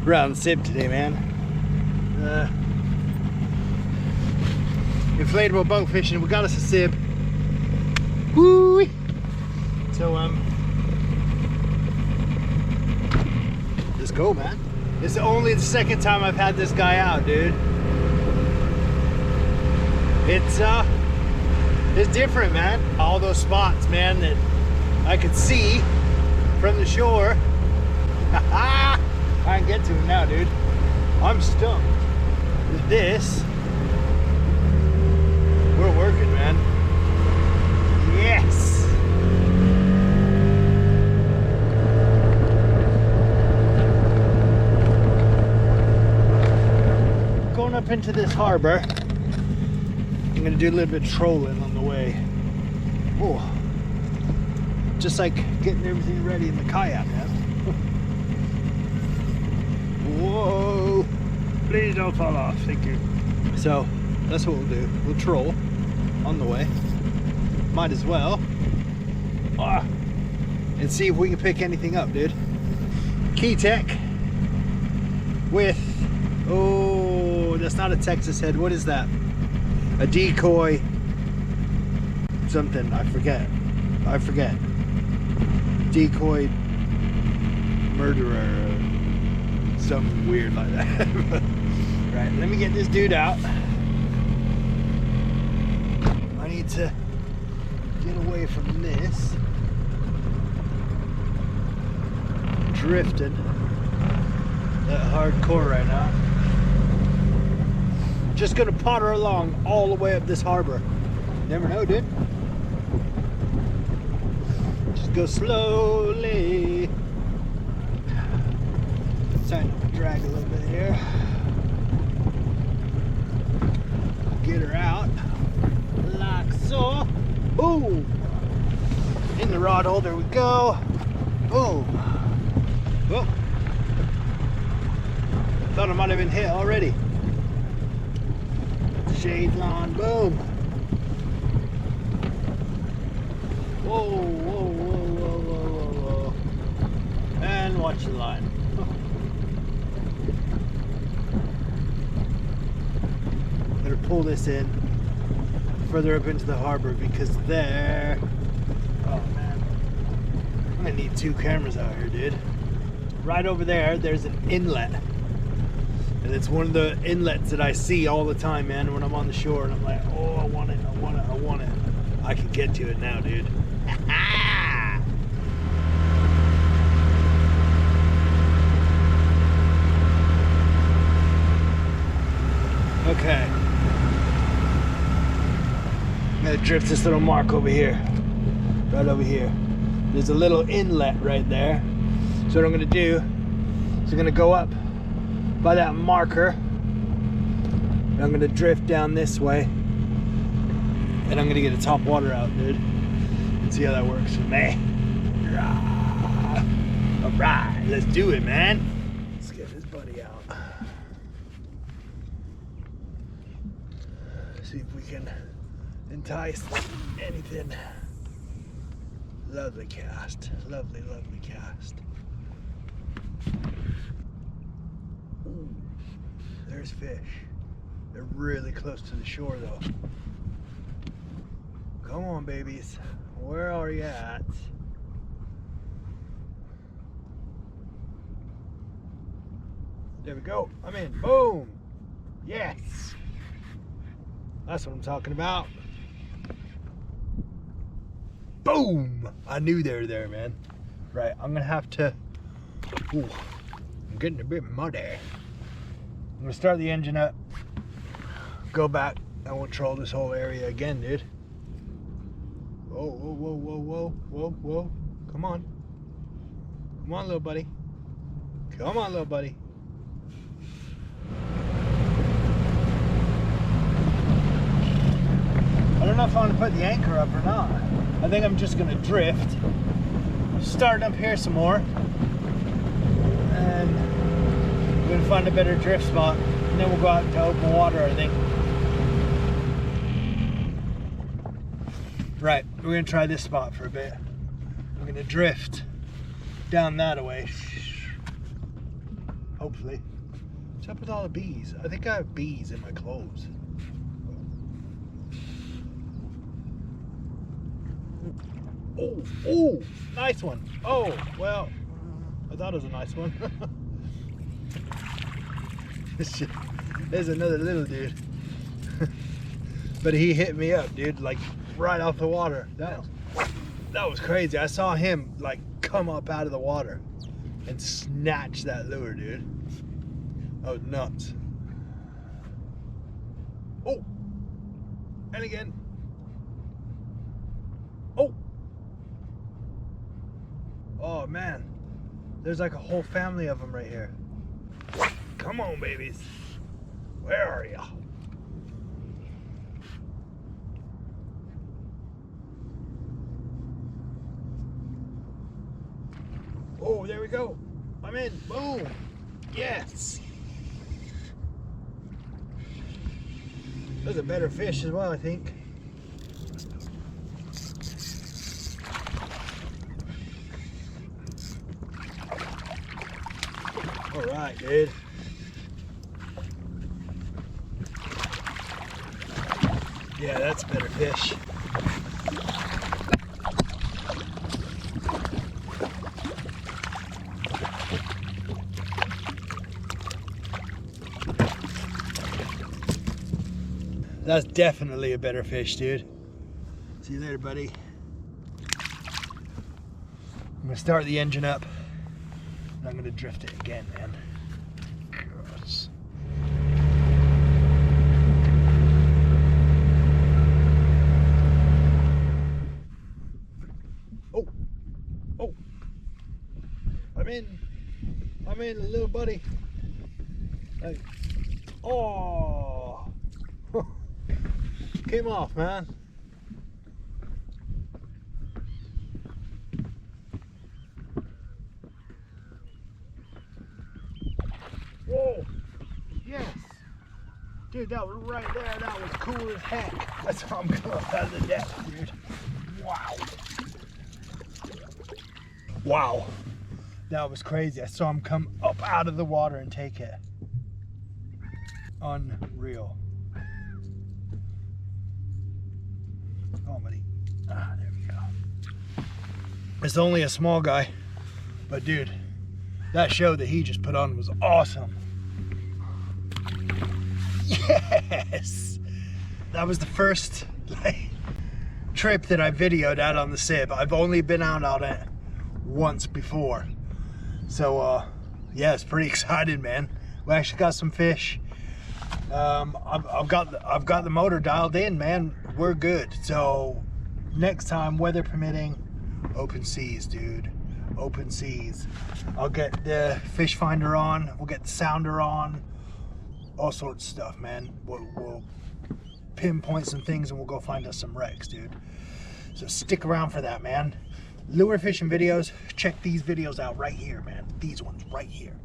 We're out on Sib today, man. Inflatable boat fishing. We got us a Sib. Woo! So let's go, man. It's only the second time I've had this guy out, dude. It's different, man. All those spots, man, that I could see from the shore. I can get to him now, dude. I'm stumped. With this, we're working, man. Yes. Going up into this harbor. I'm gonna do a little bit of trolling on the way. Oh, just like getting everything ready in the kayak, man. Whoa! Please don't fall off, thank you. So that's what we'll do. We'll troll on the way. Might as well. And see if we can pick anything up, dude. Key Tech with, oh, that's not a Texas head. What is that? A decoy something. I forget. Decoy murderer. Something weird like that. Right, let me get this dude out. I need to get away from this. Drifting that hardcore right now. Just gonna potter along all the way up this harbor. Never know, dude. Just go slowly. Starting to drag a little bit here. Get her out like so. Boom! In the rod holder we go. Boom! Oh! Thought I might have been hit already. Shade line, boom! Whoa, whoa, whoa, whoa, whoa, whoa, whoa. And watch the line. Better pull this in further up into the harbor because there, oh man, I'm gonna need two cameras out here, dude. Right over there, there's an inlet. And it's one of the inlets that I see all the time, man, when I'm on the shore and I'm like, oh, I want it, I want it, I want it. I can get to it now, dude. Okay. I'm gonna drift this little mark over here. Right over here. There's a little inlet right there. So what I'm gonna do is I'm gonna go up by that marker. And I'm gonna drift down this way. And I'm gonna get a top water out, dude. And see how that works for me. Alright, let's do it, man. Let's get this buddy out. See if we can entice anything. Lovely cast. Lovely, lovely cast. Ooh, there's fish. They're really close to the shore though. Come on, babies. Where are you at? There we go. I'm in. Boom. Yes. That's what I'm talking about. Boom. I knew they were there, man. Right. I'm going to have to... Ooh, I'm getting a bit muddy. I'm going to start the engine up. Go back. I won't troll this whole area again, dude. Whoa, whoa, whoa, whoa, whoa, whoa, whoa. Come on. Come on, little buddy. Come on, little buddy. I don't know if I want to put the anchor up or not. I think I'm just going to drift. Start up here some more. And we're going to find a better drift spot. And then we'll go out into open water, I think. Right, we're going to try this spot for a bit. We're going to drift down that way. Hopefully. What's up with all the bees? I think I have bees in my clothes. Oh, oh, nice one. Oh, well, I thought it was a nice one. There's another little dude. But he hit me up, dude, like right off the water. That was crazy. I saw him like come up out of the water and snatch that lure, dude. That was nuts. Oh, and again. Oh. Oh man, there's like a whole family of them right here. Come on, babies. Where are ya? Oh, there we go. I'm in. Boom. Yes. There's a better fish as well, I think. All right, dude. Yeah, that's a better fish. That's definitely a better fish, dude. See you later, buddy. I'm gonna start the engine up. I'm gonna drift it again, man. Gross. Oh, oh. I'm in, little buddy. Hey. Oh. Came off, man. Whoa. Yes. Dude, that was right there. That was cool as heck. That's how I'm coming up out of the depth, dude. Wow. Wow. That was crazy. I saw him come up out of the water and take it. Unreal. Come on, buddy. Ah, there we go. It's only a small guy, but dude, that show that he just put on was awesome. Yes! That was the first trip that I videoed out on the Sib. I've only been out on it once before. So, yeah, it's pretty excited, man. We actually got some fish. I've got the motor dialed in, man. We're good. So next time, weather permitting, open seas, dude. Open seas. I'll get the fish finder on. We'll get the sounder on. All sorts of stuff, man. We'll pinpoint some things and we'll go find us some wrecks, dude. So stick around for that, man. Lure fishing videos. Check these videos out right here, man. These ones right here.